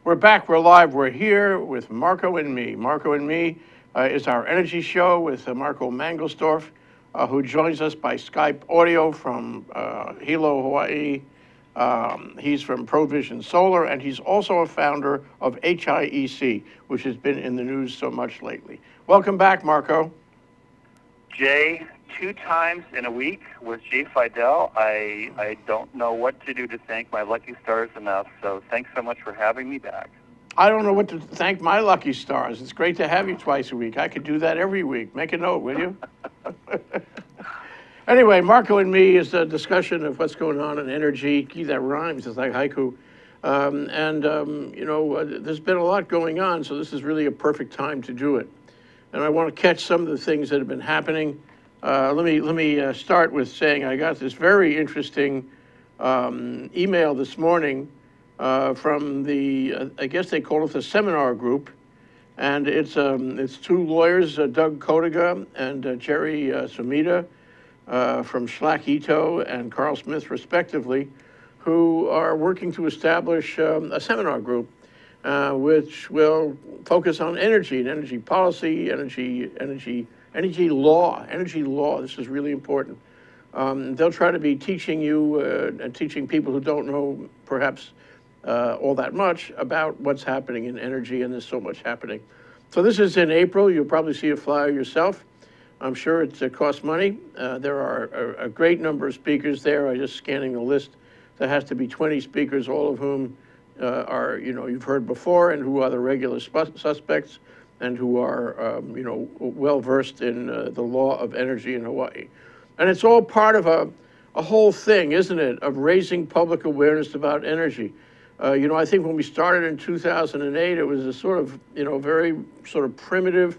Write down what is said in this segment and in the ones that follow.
We're back, we're live, we're here with Marco and me. Marco and Me is our energy show with Marco Mangelsdorf, who joins us by Skype audio from Hilo, Hawaii. He's from Provision Solar, and he's also a founder of HIEC, which has been in the news so much lately. Welcome back, Marco. Jay, 2 times in a week with Jay Fidell. I don't know what to do to thank my lucky stars enough, so thanks so much for having me back. I don't know what to thank my lucky stars. It's great to have you twice a week. I could do that every week. Make a note, will you? Anyway, Marco and Me is a discussion of what's going on in energy. Gee, that rhymes. It's like haiku. There's been a lot going on, so this is really a perfect time to do it. And I want to catch some of the things that have been happening. Let me start with saying I got this very interesting email this morning from the I guess they call it the seminar group, and it's 2 lawyers, Doug Kotiga and Jerry Sumida from Schlack Ito and Carl Smith, respectively, who are working to establish a seminar group which will focus on energy and energy policy, energy law. This is really important. They'll try to be teaching you and teaching people who don't know perhaps all that much about what's happening in energy, and there's so much happening. So this is in April. You'll probably see a flyer yourself. I'm sure it costs money. There are a great number of speakers there. I'm just scanning the list. There has to be 20 speakers, all of whom are, you've heard before, and who are the regular suspects, and who are, well-versed in the law of energy in Hawaii. And it's all part of a whole thing, isn't it, of raising public awareness about energy. I think when we started in 2008, it was a sort of, very sort of primitive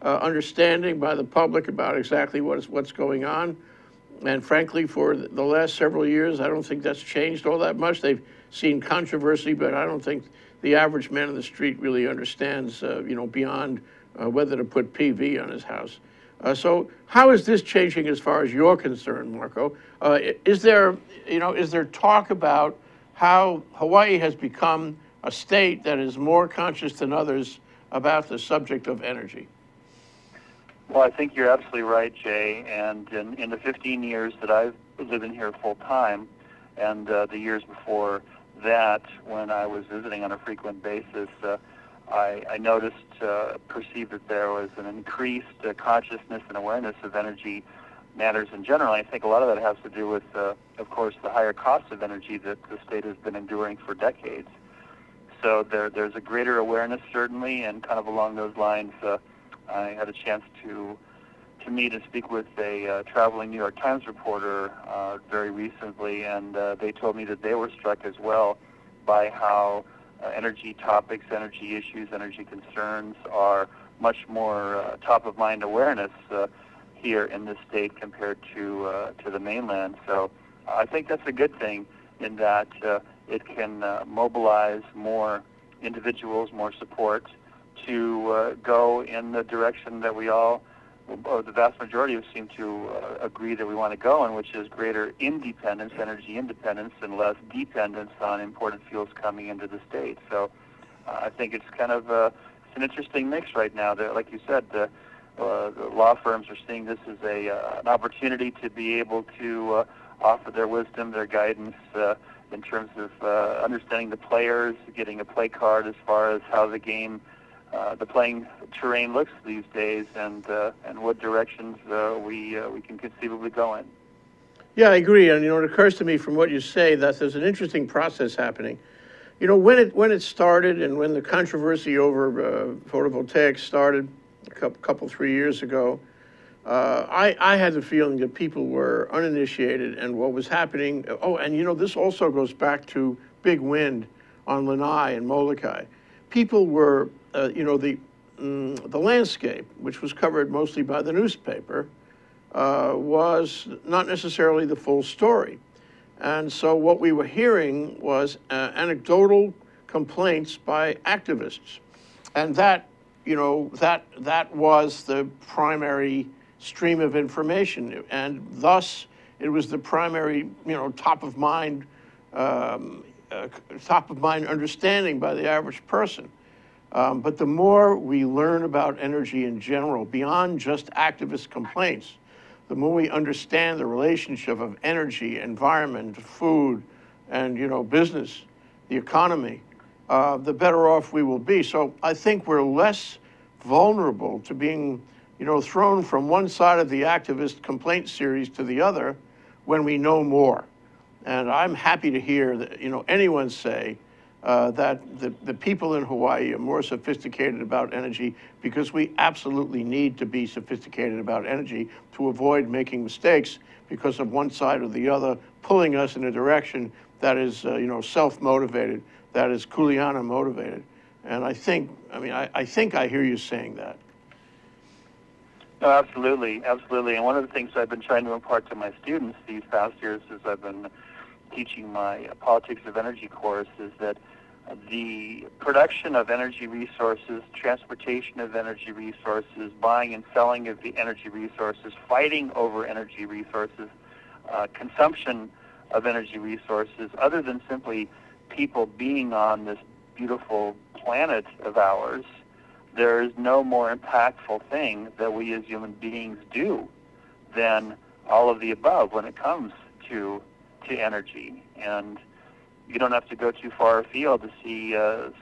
understanding by the public about exactly what's going on. And frankly, for the last several years, I don't think that's changed all that much. They've seen controversy, but I don't think the average man on the street really understands, beyond whether to put PV on his house. So how is this changing as far as you're concerned, Marco? Is there talk about how Hawaii has become a state that is more conscious than others about the subject of energy? Well, I think you're absolutely right, Jay. And in the 15 years that I've lived in here full time, and the years before that, when I was visiting on a frequent basis, I noticed, perceived that there was an increased consciousness and awareness of energy matters in general. I think a lot of that has to do with, of course, the higher cost of energy that the state has been enduring for decades. So there's a greater awareness, certainly, and kind of along those lines, I had a chance to meet and speak with a traveling New York Times reporter very recently, and they told me that they were struck as well by how energy topics, energy issues, energy concerns are much more top-of-mind awareness here in this state compared to the mainland. So I think that's a good thing in that it can mobilize more individuals, more support to go in the direction that we all, or the vast majority of us, seem to agree that we want to go in, which is greater independence, energy independence, and less dependence on important fuels coming into the state. So I think it's kind of it's an interesting mix right now. Like you said, the law firms are seeing this as an opportunity to be able to offer their wisdom, their guidance in terms of understanding the players, getting a play card as far as how the game, the playing terrain looks these days, and what directions we can conceivably go in. Yeah, I agree. And it occurs to me from what you say that there's an interesting process happening. When it started, and when the controversy over photovoltaics started a couple 3 years ago, I had the feeling that people were uninitiated and what was happening. Oh, and this also goes back to big wind on Lanai and Molokai. People were, the landscape, which was covered mostly by the newspaper, was not necessarily the full story. And so what we were hearing was anecdotal complaints by activists. And that was the primary stream of information. And thus, it was the primary, top of mind top of mind understanding by the average person. But the more we learn about energy in general, beyond just activist complaints, the more we understand the relationship of energy, environment, food, and business, the economy, the better off we will be. So I think we're less vulnerable to being thrown from one side of the activist complaint series to the other when we know more. And I'm happy to hear that anyone say that the people in Hawaii are more sophisticated about energy, because we absolutely need to be sophisticated about energy to avoid making mistakes because of one side or the other pulling us in a direction that is self-motivated, that is Kuleana motivated. And I think I hear you saying that. No, absolutely, absolutely. And one of the things I've been trying to impart to my students these past years as I've been teaching my Politics of Energy course is that the production of energy resources, transportation of energy resources, buying and selling of the energy resources, fighting over energy resources, consumption of energy resources, other than simply people being on this beautiful planet of ours, there is no more impactful thing that we as human beings do than all of the above when it comes to energy. And you don't have to go too far afield to see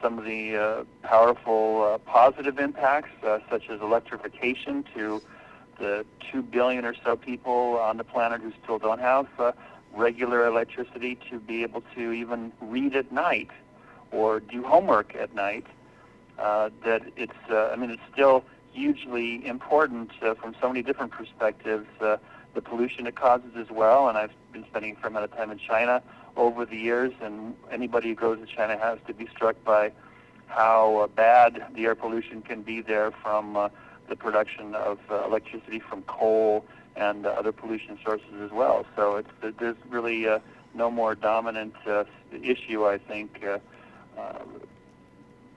some of the powerful positive impacts, such as electrification to the 2 billion or so people on the planet who still don't have regular electricity to be able to even read at night or do homework at night. That it's still hugely important from so many different perspectives. The pollution it causes as well, and I've been spending a fair amount of time in China over the years, and anybody who goes to China has to be struck by how bad the air pollution can be there from the production of electricity from coal and other pollution sources as well. So there's really no more dominant issue, I think, that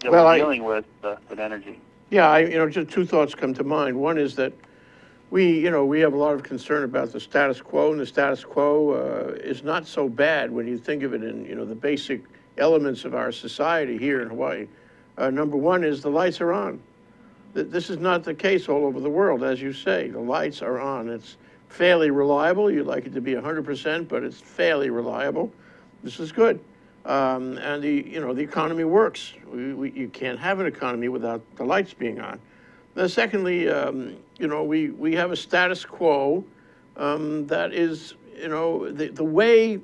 we're dealing with energy. Yeah, just two thoughts come to mind. One is that we have a lot of concern about the status quo, and the status quo is not so bad when you think of it in the basic elements of our society here in Hawaii. Number one is the lights are on. This is not the case all over the world, as you say. The lights are on. It's fairly reliable. You'd like it to be 100%, but it's fairly reliable. This is good. And the economy works. You can't have an economy without the lights being on. Now, secondly, we have a status quo that is, the way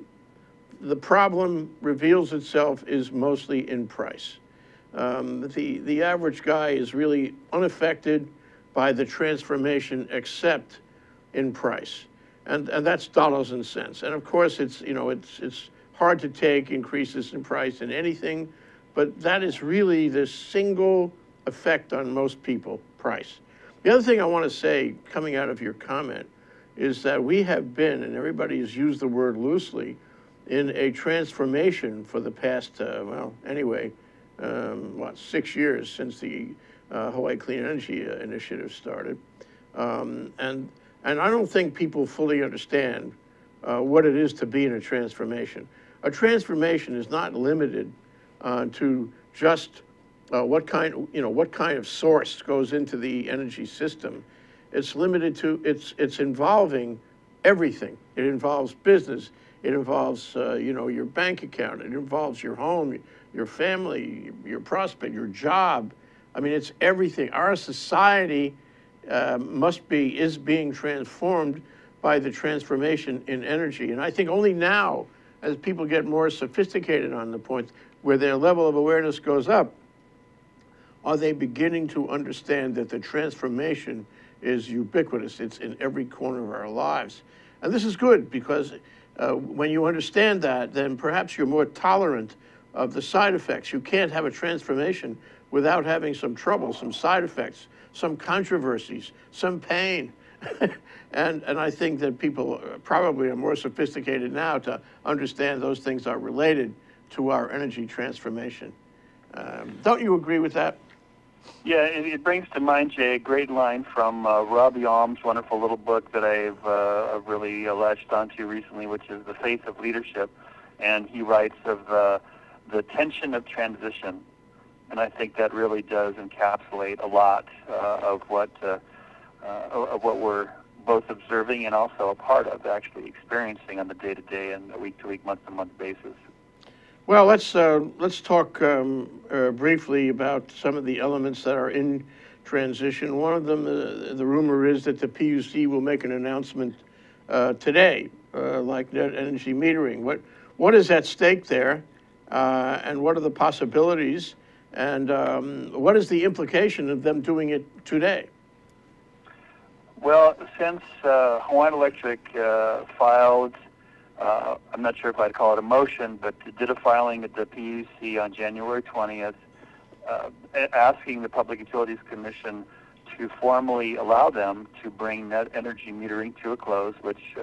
the problem reveals itself is mostly in price. The average guy is really unaffected by the transformation except in price, and that's dollars and cents. And of course, it's hard to take increases in price in anything, but that is really the single effect on most people, price. The other thing I want to say, coming out of your comment, is that we have been, and everybody has used the word loosely, in a transformation for the past, 6 years since the Hawaii Clean Energy Initiative started. And I don't think people fully understand what it is to be in a transformation. A transformation is not limited to just what kind of source goes into the energy system. It's limited to it's involving everything. It involves business. It involves your bank account. It involves your home, your family, your prospect, your job. I mean, it's everything. Our society is being transformed by the transformation in energy. And I think only now, as people get more sophisticated on the point where their level of awareness goes up, are they beginning to understand that the transformation is ubiquitous. It's in every corner of our lives. And this is good because when you understand that, then perhaps you're more tolerant of the side effects. You can't have a transformation without having some trouble, some side effects, some controversies, some pain. And I think that people probably are more sophisticated now to understand those things are related to our energy transformation. Don't you agree with that? Yeah, it brings to mind, Jay, a great line from Robbie Alm's wonderful little book that I've really latched onto recently, which is The Faith of Leadership. And he writes of the tension of transition. And I think that really does encapsulate a lot of what we're both observing and also a part of actually experiencing on the day-to-day and a week-to-week, month-to-month basis. Well, let's talk briefly about some of the elements that are in transition. One of them, the rumor is that the PUC will make an announcement today, like net energy metering. What is at stake there, and what are the possibilities, and what is the implication of them doing it today? Well, since Hawaiian Electric filed, I'm not sure if I'd call it a motion, but did a filing at the PUC on January 20th, asking the Public Utilities Commission to formally allow them to bring net energy metering to a close, which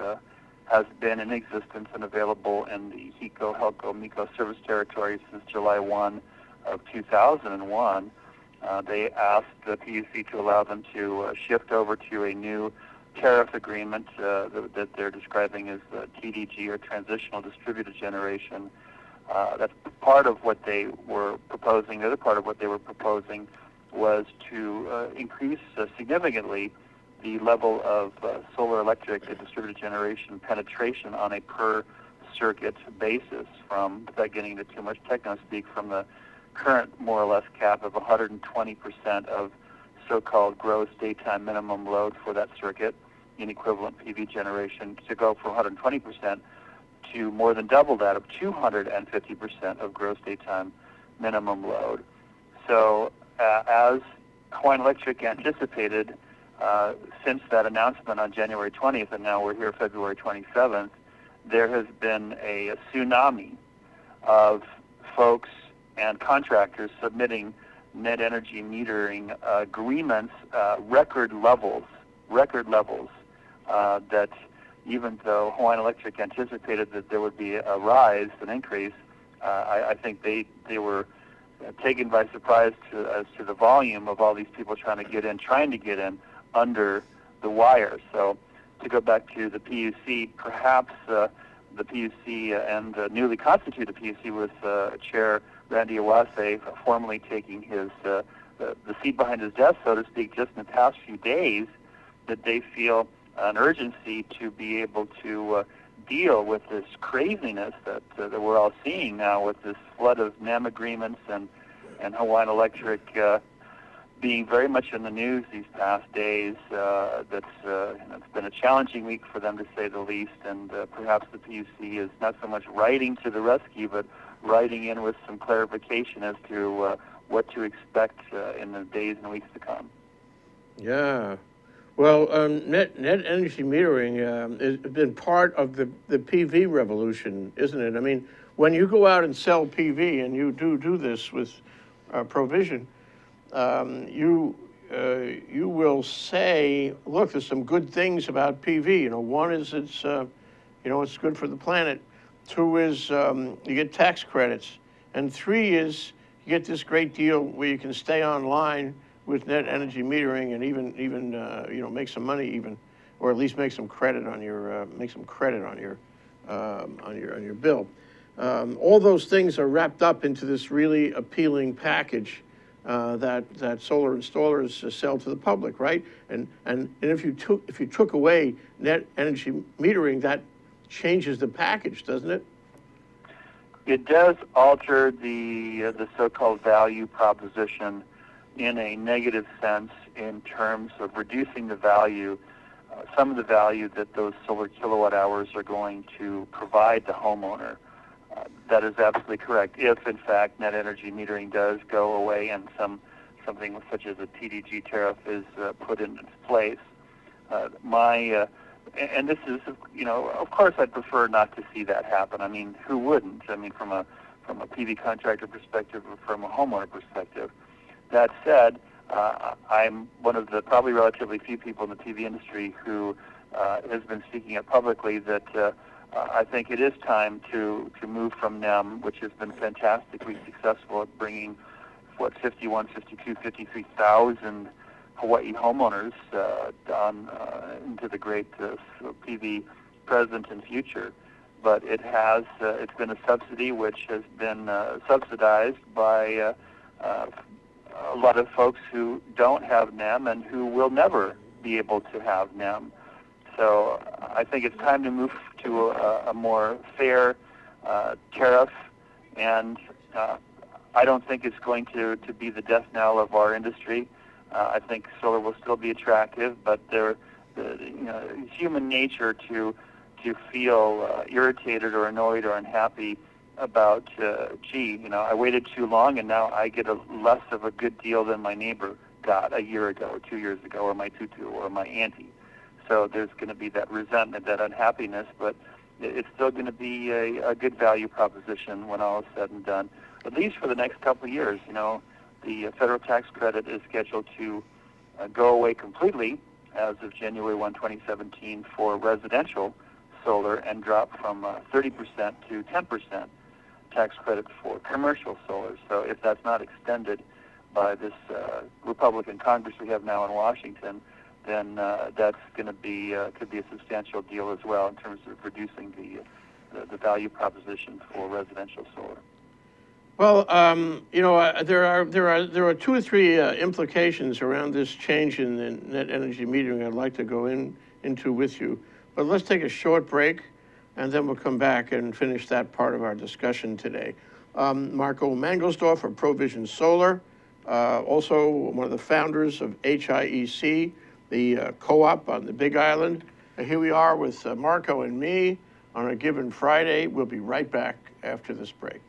has been in existence and available in the HIEC, HELCO, MECO service territory since July 1 of 2001. They asked the PUC to allow them to shift over to a new tariff agreement that they're describing as TDG, or Transitional Distributed Generation. That's part of what they were proposing. The other part of what they were proposing was to increase significantly the level of solar electric distributed generation penetration on a per circuit basis, from, without getting into too much techno speak, from the current more or less cap of 120% of so-called gross daytime minimum load for that circuit in equivalent PV generation, to go from 120% to more than double that of 250% of gross daytime minimum load. So as Hawaiian Electric anticipated, since that announcement on January 20th, and now we're here February 27th, there has been a tsunami of folks and contractors submitting net energy metering agreements, record levels, that even though Hawaiian Electric anticipated that there would be a rise, an increase, I think they were taken by surprise as to the volume of all these people trying to get in under the wire. So to go back to the PUC, perhaps the PUC and the newly constituted PUC with Chair Randy Iwase formally taking the seat behind his desk, so to speak, just in the past few days, that they feel an urgency to be able to deal with this craziness that we're all seeing now, with this flood of NEM agreements and Hawaiian Electric being very much in the news these past days. It's been a challenging week for them, to say the least, and perhaps the PUC is not so much riding to the rescue, but riding in with some clarification as to what to expect in the days and weeks to come. Yeah. Well, net energy metering has been part of the PV revolution, isn't it? I mean, when you go out and sell PV, and you do this with Provision, you will say, look, there's some good things about PV. You know, one is it's it's good for the planet. Two is you get tax credits, and three is you get this great deal where you can stay online with net energy metering, and even make some money, or at least make some credit on your on your bill. All those things are wrapped up into this really appealing package that solar installers sell to the public, right? And if you took away net energy metering, that changes the package, doesn't it? It does alter the so-called value proposition in a negative sense, in terms of reducing the value, some of the value that those solar kilowatt hours are going to provide the homeowner. That is absolutely correct. If, in fact, net energy metering does go away and something such as a TDG tariff is put in its place, and this is, of course, I'd prefer not to see that happen. I mean, who wouldn't? I mean, from a PV contractor perspective or from a homeowner perspective. That said, I'm one of the probably relatively few people in the PV industry who has been speaking up publicly that I think it is time to move from NEM, which has been fantastically successful at bringing, 53,000 Hawaii homeowners into the great PV present and future. but it has it's been a subsidy which has been subsidized by a lot of folks who don't have NEM and who will never be able to have NEM. So I think it's time to move to a more fair tariff, and I don't think it's going to be the death knell of our industry. I think solar will still be attractive, but it's human nature to feel irritated or annoyed or unhappy about, I waited too long and now I get less of a good deal than my neighbor got a year ago or 2 years ago, or my tutu or my auntie. So there's going to be that resentment, that unhappiness, but it's still going to be a good value proposition when all is said and done, at least for the next couple of years. The federal tax credit is scheduled to go away completely as of January 1, 2017 for residential solar, and drop from 30% to 10% tax credit for commercial solar. So if that's not extended by this Republican Congress we have now in Washington, then that's going to be could be a substantial deal as well in terms of reducing the value proposition for residential solar. Well, there are 2 or 3 implications around this change in the net energy metering I'd like to go into with you. But let's take a short break, and then we'll come back and finish that part of our discussion today. Marco Mangelsdorf of Provision Solar, also one of the founders of HIEC, the co-op on the Big Island. Here we are with Marco and me on a given Friday. We'll be right back after this break.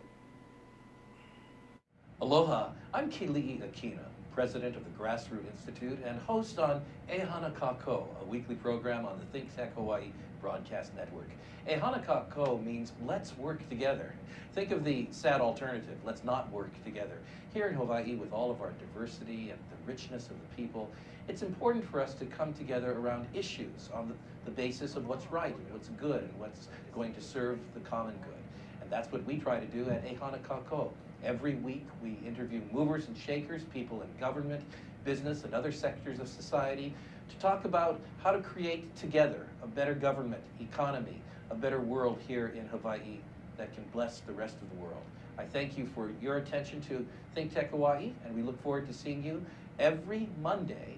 Aloha, I'm Keli'i Akina, president of the Grassroot Institute and host on Ehana Kako, a weekly program on the ThinkTech Hawaii broadcast network. Ehana Kako means let's work together. Think of the sad alternative, let's not work together. Here in Hawaii, with all of our diversity and the richness of the people, it's important for us to come together around issues on the basis of what's right and what's good and what's going to serve the common good. And that's what we try to do at Ehana Kako. Every week, we interview movers and shakers, people in government, business, and other sectors of society to talk about how to create together a better government, economy, a better world here in Hawaii that can bless the rest of the world. I thank you for your attention to ThinkTech Hawaii, and we look forward to seeing you every Monday,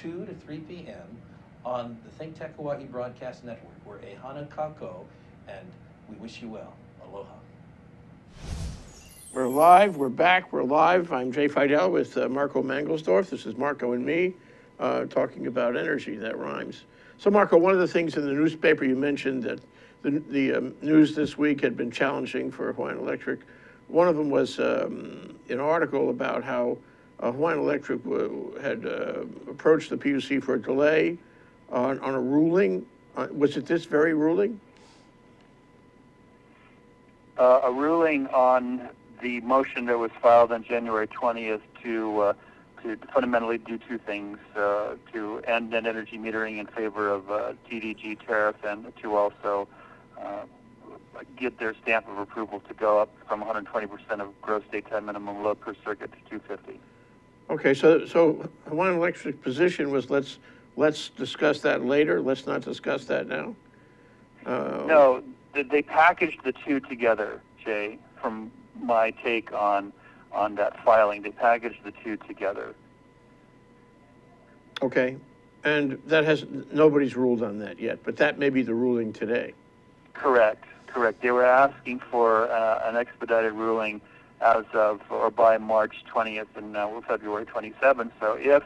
2 to 3 p.m. on the ThinkTech Hawaii broadcast network. We're Ehana Kako, and we wish you well. Aloha. We're live, we're back, we're live. I'm Jay Fidell with Marco Mangelsdorf. This is Marco and me talking about energy. That rhymes. So Marco, one of the things in the newspaper you mentioned that the news this week had been challenging for Hawaiian Electric. One of them was an article about how Hawaiian Electric had approached the PUC for a delay on a ruling. Was it this very ruling? A ruling on the motion that was filed on January 20th to fundamentally do 2 things, to end net energy metering in favor of TDG tariff, and to also get their stamp of approval to go up from 120% of gross daytime minimum load per circuit to 250. Okay, so Hawaiian Electric's position was let's discuss that later. Let's not discuss that now. No, they packaged the 2 together, Jay. From my take on that filing, they packaged the 2 together. Okay, and nobody's ruled on that yet, but that may be the ruling today. Correct. They were asking for an expedited ruling as of or by March 20th, and now we're February 27th. So if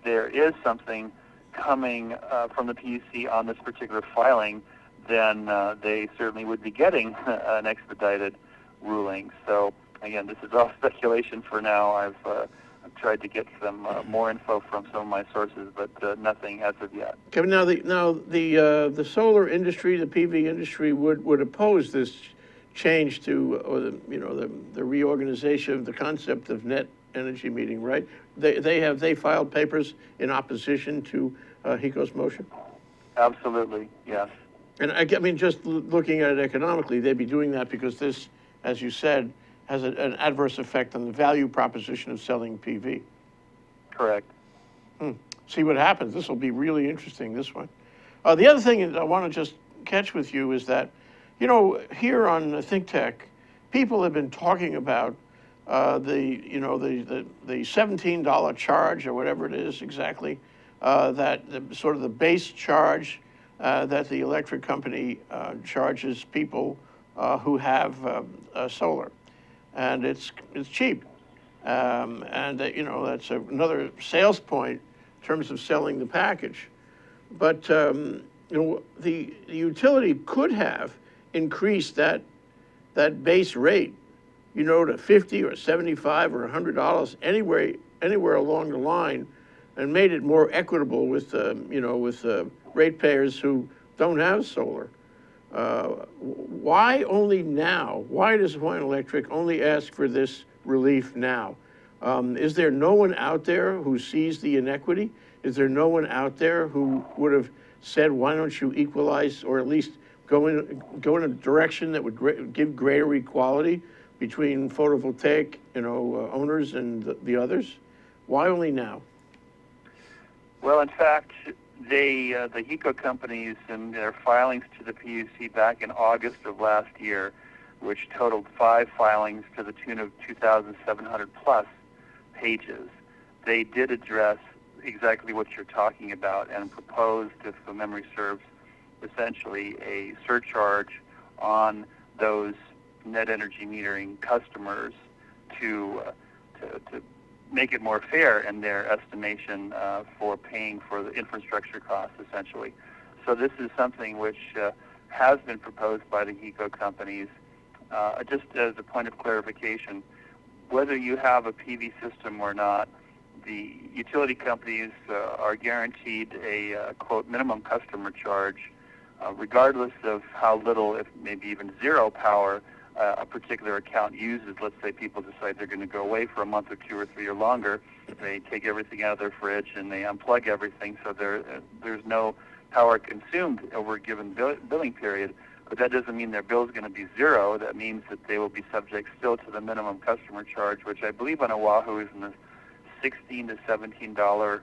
there is something coming from the PUC on this particular filing, then they certainly would be getting an expedited ruling. So again, this is all speculation for now. I've tried to get some more info from some of my sources, but nothing as of yet. Kevin, now the solar industry, the PV industry would oppose this change to, or the reorganization of the concept of net energy metering, right? They filed papers in opposition to HIEC's motion. Absolutely, yes. And I mean, just looking at it economically, they'd be doing that because this, as you said, has an adverse effect on the value proposition of selling PV. Correct. See what happens. This will be really interesting, this one. The other thing that I want to just catch with you is that You know, here on ThinkTech, people have been talking about the $17 charge or whatever it is exactly, sort of the base charge that the electric company charges people who have solar, and it's cheap, and that's another sales point in terms of selling the package. But the utility could have increased that base rate, to 50 or 75 or $100 anywhere along the line, and made it more equitable with ratepayers who don't have solar. Why only now? Why does Hawaiian Electric only ask for this relief now? Is there no one out there who sees the inequity? Is there no one out there who would have said, why don't you equalize, or at least go in a direction that would give greater equality between photovoltaic, owners and the others? Why only now? Well, in fact, the HIEC companies in their filings to the PUC back in August of last year, which totaled 5 filings to the tune of 2,700 plus pages, they did address exactly what you're talking about and proposed, if the memory serves, essentially a surcharge on those net energy metering customers to make it more fair in their estimation for paying for the infrastructure costs, essentially. So this is something which has been proposed by the HIEC companies. Just as a point of clarification, whether you have a PV system or not, the utility companies are guaranteed a, quote, minimum customer charge, regardless of how little, if maybe even zero power a particular account uses. Let's say people decide they're going to go away for a month or 2 or 3 or longer. They take everything out of their fridge and they unplug everything, so there's no power consumed over a given billing period. But that doesn't mean their bill is going to be zero. That means that they will be subject still to the minimum customer charge, which I believe on Oahu is in the $16 to $17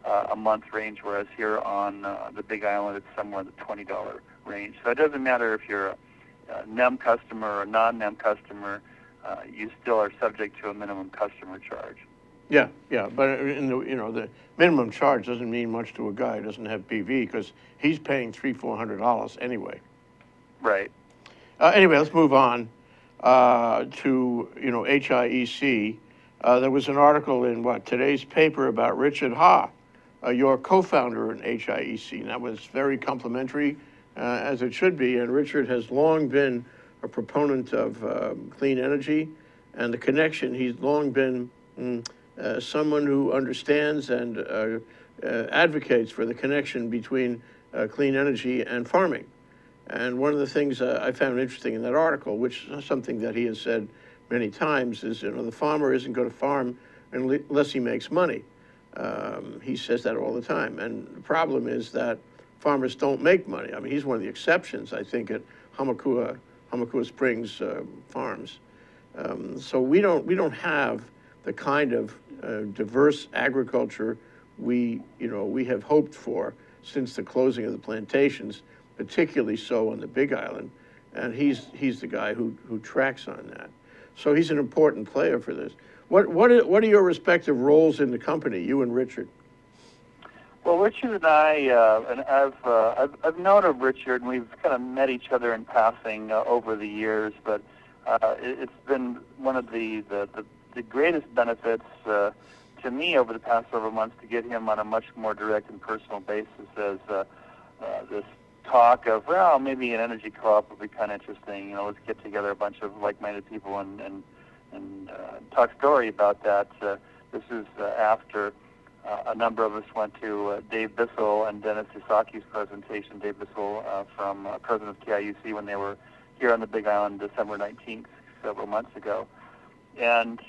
a month range, whereas here on the Big Island it's somewhere in the $20 range. So it doesn't matter if you're a NEM customer or a non-NEM customer, you still are subject to a minimum customer charge. Yeah, but the minimum charge doesn't mean much to a guy who doesn't have PV, because he's paying $300-400 anyway. Right. Anyway, let's move on to HIEC. There was an article in today's paper about Richard Ha, your co-founder in HIEC, and that was very complimentary, as it should be. And Richard has long been a proponent of clean energy and the connection. He's long been someone who understands and advocates for the connection between clean energy and farming. And one of the things I found interesting in that article, which is something that he has said many times, is the farmer isn't going to farm unless he makes money. He says that all the time. And the problem is that farmers don't make money. I mean, he's one of the exceptions, I think, at Hamakua Springs farms. So we don't have the kind of diverse agriculture we have hoped for since the closing of the plantations, particularly so on the Big Island. And he's the guy who tracks on that. So he's an important player for this. What are your respective roles in the company, you and Richard? Well, Richard and I, and I've known of Richard, and we've kind of met each other in passing over the years. But it's been one of the greatest benefits to me over the past several months to get him on a much more direct and personal basis, as this talk of, well, maybe an energy co-op would be kind of interesting. Let's get together a bunch of like-minded people and talk story about that. This is after a number of us went to Dave Bissell and Dennis Isaki's presentation. Dave Bissell from president of KIUC when they were here on the Big Island December 19th, several months ago. And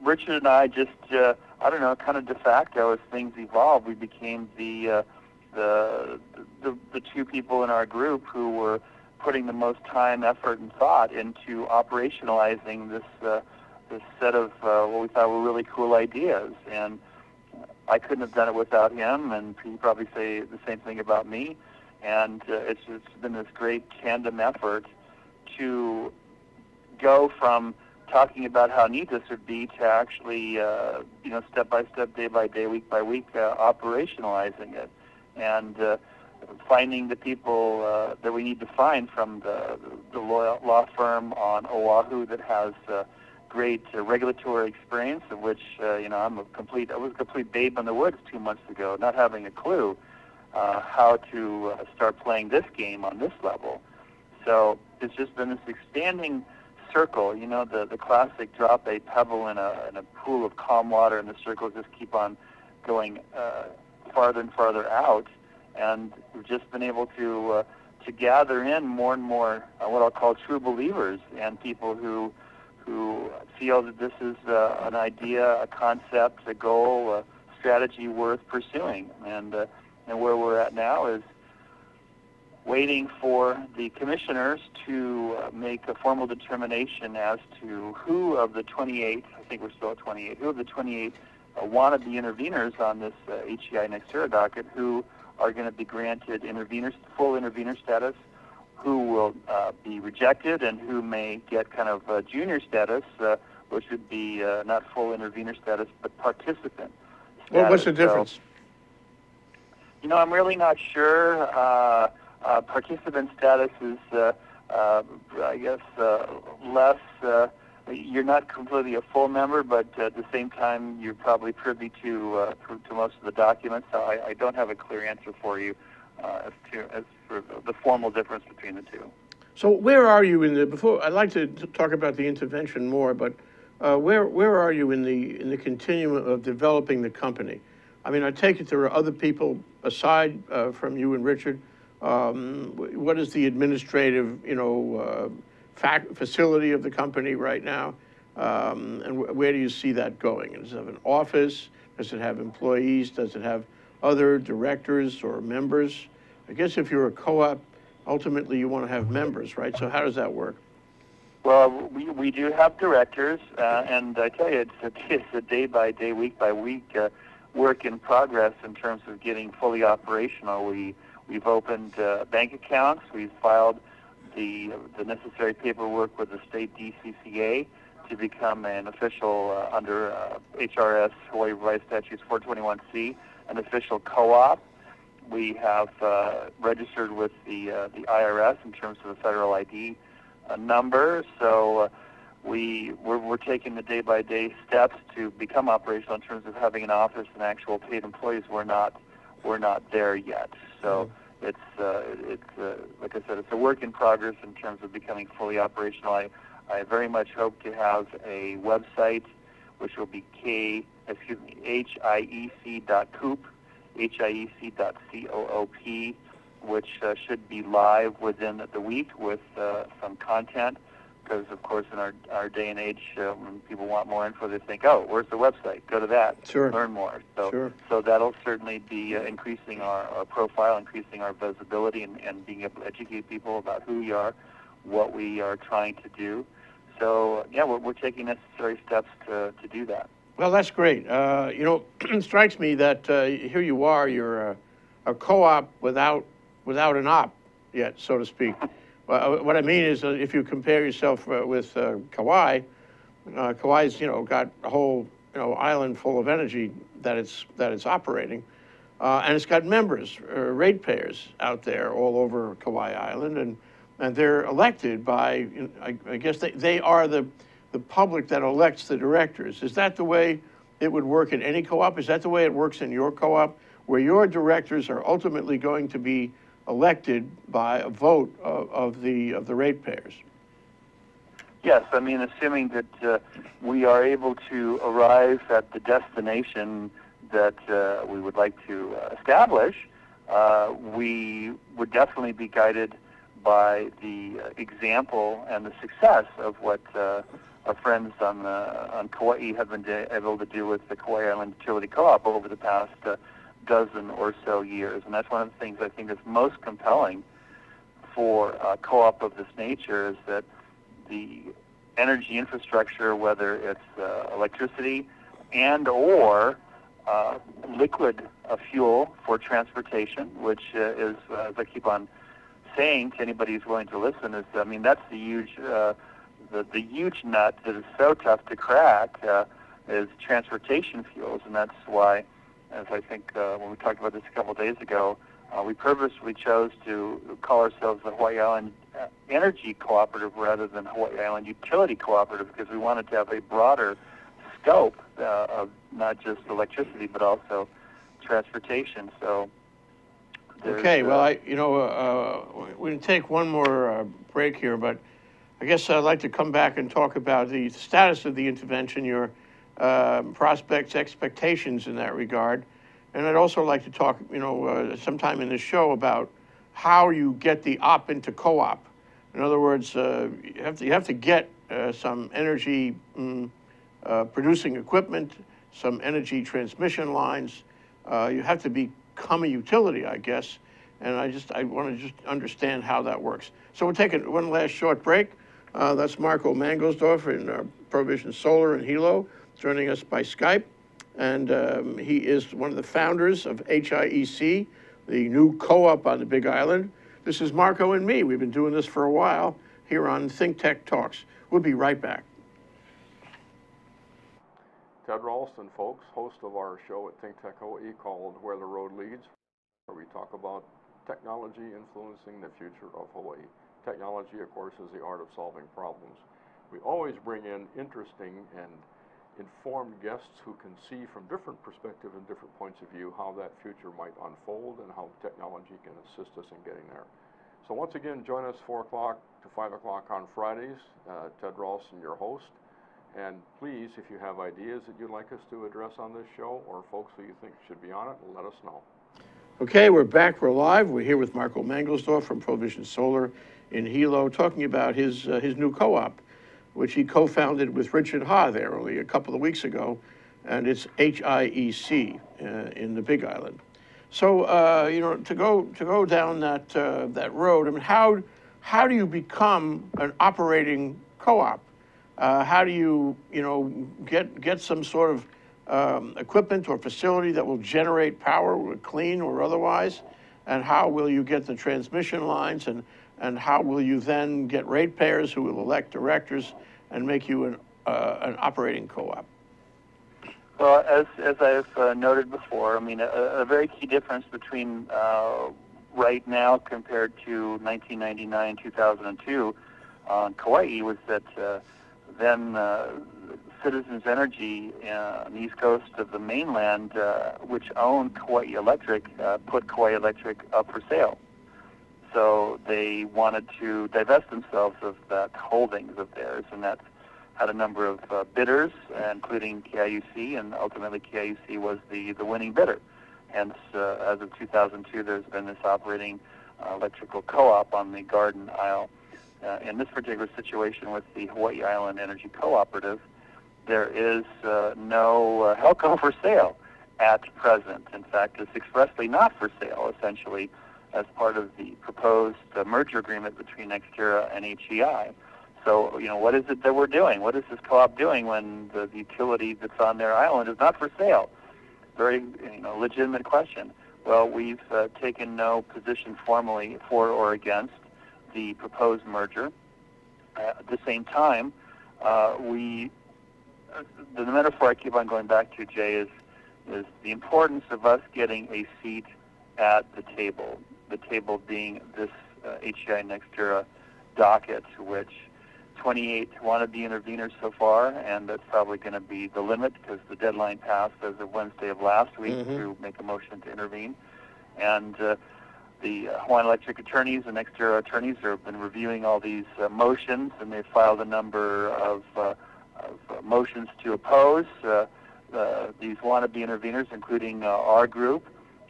Richard and I just, kind of de facto, as things evolved, we became the two people in our group who were putting the most time, effort, and thought into operationalizing this set of what we thought were really cool ideas. And I couldn't have done it without him, and he'd probably say the same thing about me. And it's been this great tandem effort to go from talking about how neat this would be to actually, step by step, day by day, week by week, operationalizing it, and finding the people that we need to find from the law firm on Oahu that has great regulatory experience, of which I was a complete babe in the woods 2 months ago, not having a clue how to start playing this game on this level. So it's just been this expanding circle, the classic drop a pebble in a pool of calm water, and the circles just keep on going farther and farther out. And we've just been able to gather in more and more what I'll call true believers, and people who feel that this is an idea, a concept, a goal, a strategy worth pursuing. And where we're at now is waiting for the commissioners to make a formal determination as to who of the 28, I think we're still at 28, who of the 28 wannabe interveners on this HEI Nextera docket, who are going to be granted full intervener status, who will be rejected, and who may get kind of junior status, which would be not full intervener status, but participant status. Well, what's the difference? So, I'm really not sure. Participant status is, I guess, less. You're not completely a full member, but at the same time, you're probably privy to most of the documents. So I don't have a clear answer for you as for the formal difference between the two. So where are you before? I'd like to talk about the intervention more, but where are you in the continuum of developing the company? I mean, I take it there are other people aside from you and Richard. What is the administrative, facility of the company right now, and where do you see that going? Does it have an office? Does it have employees? Does it have other directors or members? I guess if you're a co-op, ultimately you want to have members, right? So how does that work? Well, we do have directors, and I tell you, it's a day by day, week by week work in progress in terms of getting fully operational. We've opened bank accounts. We've filed the necessary paperwork with the state DCCA to become an official under HRS Hawaii Revised Statutes 421C, an official co-op. We have registered with the IRS in terms of a federal ID number. So we're taking the day-by-day steps to become operational in terms of having an office and actual paid employees. We're not there yet. So it's like I said, it's a work in progress in terms of becoming fully operational. I very much hope to have a website, which will be HIEC.coop, HIEC.coop, which should be live within the week with some content. Because, of course, in our day and age, when people want more info, they think, oh, where's the website? Go to that, learn more. So that'll certainly be increasing our profile, increasing our visibility, and being able to educate people about who we are, what we are trying to do. So, yeah, we're taking necessary steps to do that. Well, that's great. It strikes me that here you are, you're a co-op without an op yet, so to speak. What I mean is, if you compare yourself with Kauai, Kauai's got a whole island full of energy that it's operating, and it's got members, ratepayers out there all over Kauai Island, and they're elected by, I guess they are the public that elects the directors. Is that the way it would work in any co-op? Is that the way it works in your co-op, where your directors are ultimately going to be elected by a vote of the ratepayers? Yes, I mean, assuming that we are able to arrive at the destination that we would like to establish, we would definitely be guided by the example and the success of what our friends on Kauai have been able to do with the Kauai Island Utility Co-op over the past dozen or so years. And that's one of the things I think is most compelling for a co-op of this nature, is that the energy infrastructure, whether it's electricity and or liquid a fuel for transportation, which is, as I keep on saying to anybody who's willing to listen, is, I mean, that's the huge nut that is so tough to crack, is transportation fuels, and that's why, as I think when we talked about this a couple of days ago, we purposely chose to call ourselves the Hawaii Island Energy Cooperative rather than Hawaii Island Utility Cooperative, because we wanted to have a broader scope of not just electricity but also transportation. So okay, well, we can take one more break here, but I guess I'd like to come back and talk about the status of the intervention, your prospects, expectations in that regard. And I'd also like to talk, sometime in the show about how you get the op into co-op. In other words, you have to get some energy producing equipment, some energy transmission lines. You have to become a utility, I guess. And I want to just understand how that works. So we'll take one last short break. That's Marco Mangelsdorf in Provision Solar in Hilo, joining us by Skype. And he is one of the founders of HIEC, the new co-op on the Big Island. This is Marco and me. We've been doing this for a while here on ThinkTech Talks. We'll be right back. Ted Ralston, folks, host of our show at ThinkTech Hawaii called Where the Road Leads, where we talk about technology influencing the future of Hawaii. Technology, of course, is the art of solving problems. We always bring in interesting and informed guests who can see from different perspectives and different points of view how that future might unfold and how technology can assist us in getting there. So once again, join us 4 o'clock to 5 o'clock on Fridays. Ted Ralston, your host. And please, if you have ideas that you'd like us to address on this show or folks who you think should be on it, let us know. Okay, we're back. We're live. We're here with Marco Mangelsdorf from Provision Solar in Hilo, talking about his new co-op, which he co-founded with Richard Ha there only a couple of weeks ago, and it's HIEC in the Big Island. So to go down that road, I mean, how do you become an operating co-op? How do you get some sort of equipment or facility that will generate power, clean or otherwise? And how will you get the transmission lines, and how will you then get ratepayers who will elect directors and make you an operating co-op? Well, as I've noted before, I mean, a very key difference between right now compared to 1999, 2002 on Kauai was that then Citizens Energy on the east coast of the mainland, which owned Kauai Electric, put Kauai Electric up for sale. So they wanted to divest themselves of that holdings of theirs, and that had a number of bidders, including KIUC, and ultimately KIUC was the winning bidder. Hence, as of 2002, there's been this operating electrical co-op on the Garden Isle. In this particular situation with the Hawaii Island Energy Cooperative, there is no HELCO for sale at present. In fact, it's expressly not for sale, essentially, as part of the proposed merger agreement between NextEra and HEI. So, what is it that we're doing? What is this co-op doing when the utility that's on their island is not for sale? Very, legitimate question. Well, we've taken no position formally for or against the proposed merger. At the same time, the metaphor I keep on going back to, Jay, is the importance of us getting a seat at the table being this HEI NextEra docket, which 28 wannabe interveners so far, and that's probably going to be the limit because the deadline passed as of Wednesday of last week to make a motion to intervene. And the Hawaiian Electric attorneys and NextEra attorneys have been reviewing all these motions, and they've filed a number of motions to oppose these wannabe interveners, including our group.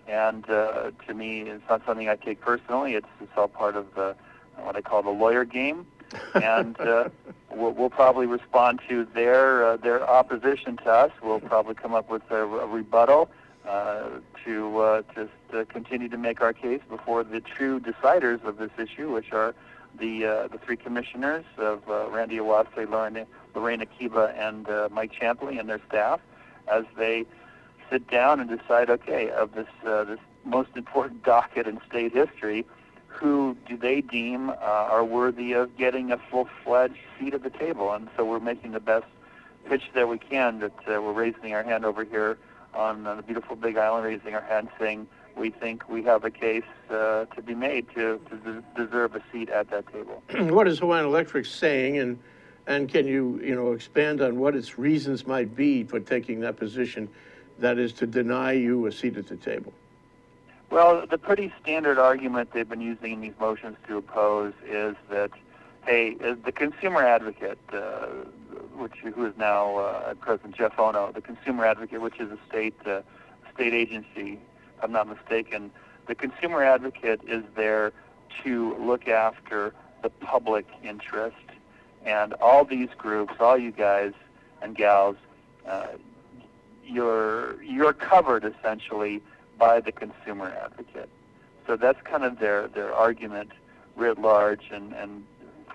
And to me, it's not something I take personally. It's all part of what I call the lawyer game. And we'll probably respond to their opposition to us. We'll probably come up with a rebuttal to continue to make our case before the true deciders of this issue, which are the three commissioners of Randy Awase, Lorraine Akiba, and Mike Champley and their staff, as they sit down and decide, okay, of this this most important docket in state history, who do they deem are worthy of getting a full-fledged seat at the table? And so we're making the best pitch that we can, that we're raising our hand over here on the beautiful Big Island, raising our hand saying we think we have a case to be made to deserve a seat at that table. What is Hawaiian Electric saying, and can you expand on what its reasons might be for taking that position, that is to deny you a seat at the table? Well, the pretty standard argument they've been using in these motions to oppose is that, hey, the consumer advocate, who is now at present Jeff Ono, the consumer advocate, which is a state agency, if I'm not mistaken, the consumer advocate is there to look after the public interest, and all these groups, all you guys and gals, you're covered essentially by the consumer advocate. So that's kind of their argument writ large, and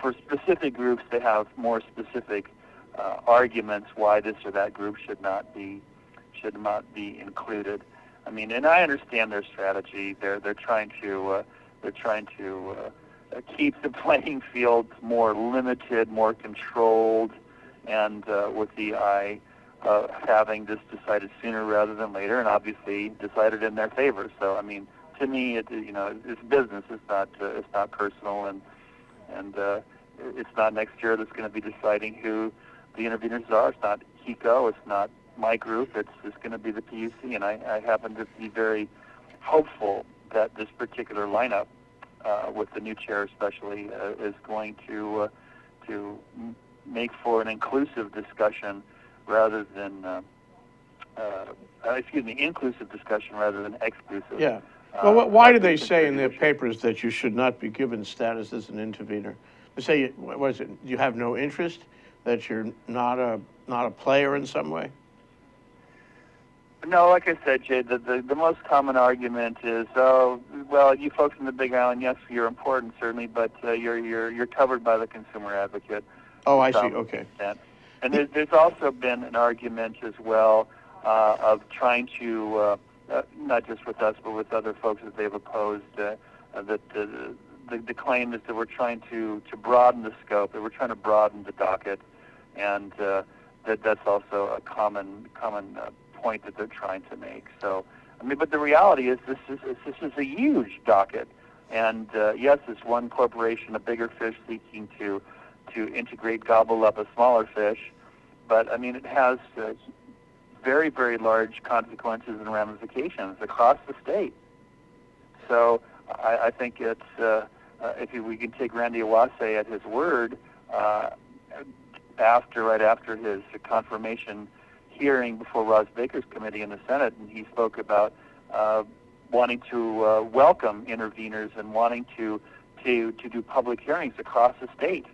for specific groups they have more specific arguments why this or that group should not be included. I mean, and I understand their strategy. They're trying to keep the playing field more limited, more controlled, and with the eye of having this decided sooner rather than later, and obviously decided in their favor. So I mean, to me, it's business. It's not personal, and it's not next year that's going to be deciding who the interveners are. It's not HIEC. It's not my group. It's going to be the PUC, and I happen to be very hopeful that this particular lineup, with the new chair especially, is going to make for an inclusive discussion rather than inclusive discussion rather than exclusive. Yeah. Well, why do they say in their papers that you should not be given status as an intervener? They say, what is it? You have no interest, that you're not a player in some way? No, like I said, Jay, the most common argument is, oh, well, you folks in the Big Island, yes, you're important certainly, but you're covered by the consumer advocate. Oh, I see. Okay. And there's also been an argument as well of trying to, not just with us, but with other folks that they've opposed, that the claim is that we're trying to broaden the scope, that we're trying to broaden the docket, and that's also a common point that they're trying to make. So, I mean, but the reality is this is a huge docket, and yes, it's one corporation, a bigger fish seeking to integrate, gobble up a smaller fish, but I mean, it has very, very large consequences and ramifications across the state. So I think it's, if we can take Randy Awase at his word, right after his confirmation hearing before Ross Baker's committee in the Senate, and he spoke about wanting to welcome interveners and wanting to do public hearings across the state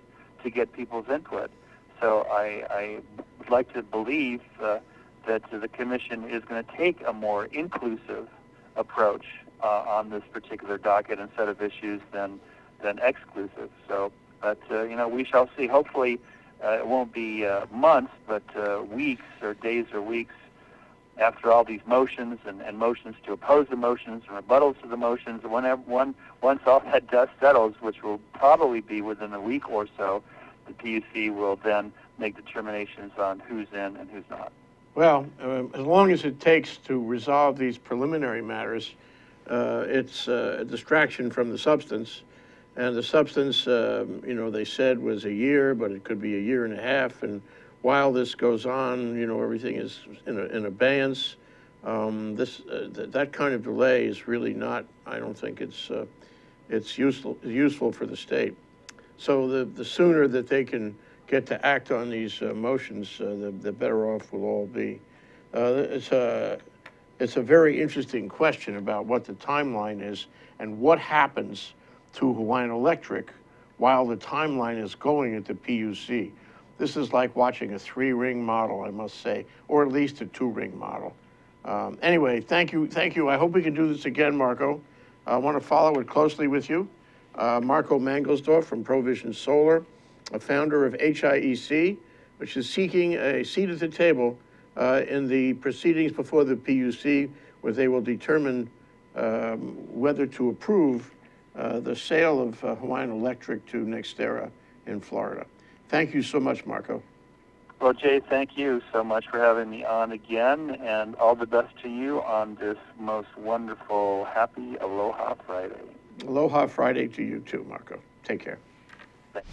to get people's input. So I would like to believe that the Commission is going to take a more inclusive approach on this particular docket and set of issues than exclusive. So, but we shall see. Hopefully, it won't be months, but weeks or days or weeks after all these motions and motions to oppose the motions and rebuttals to the motions. Once all that dust settles, which will probably be within a week or so, the PUC will then make determinations on who's in and who's not. Well, as long as it takes to resolve these preliminary matters, it's a distraction from the substance. And the substance, they said was a year, but it could be a year and a half. And while this goes on, everything is in abeyance. That kind of delay is really not, I don't think it's useful for the state. So the sooner that they can get to act on these motions, the better off we'll all be. It's a very interesting question about what the timeline is and what happens to Hawaiian Electric while the timeline is going at the PUC. This is like watching a 3-ring model, I must say, or at least a 2-ring model. Anyway, thank you. I hope we can do this again, Marco. I want to follow it closely with you. Marco Mangelsdorf from Provision Solar, a founder of HIEC, which is seeking a seat at the table in the proceedings before the PUC, where they will determine whether to approve the sale of Hawaiian Electric to NextEra in Florida. Thank you so much, Marco. Well, Jay, thank you so much for having me on again, and all the best to you on this most wonderful, happy Aloha Friday. Aloha Friday to you too, Marco. Take care. Thanks.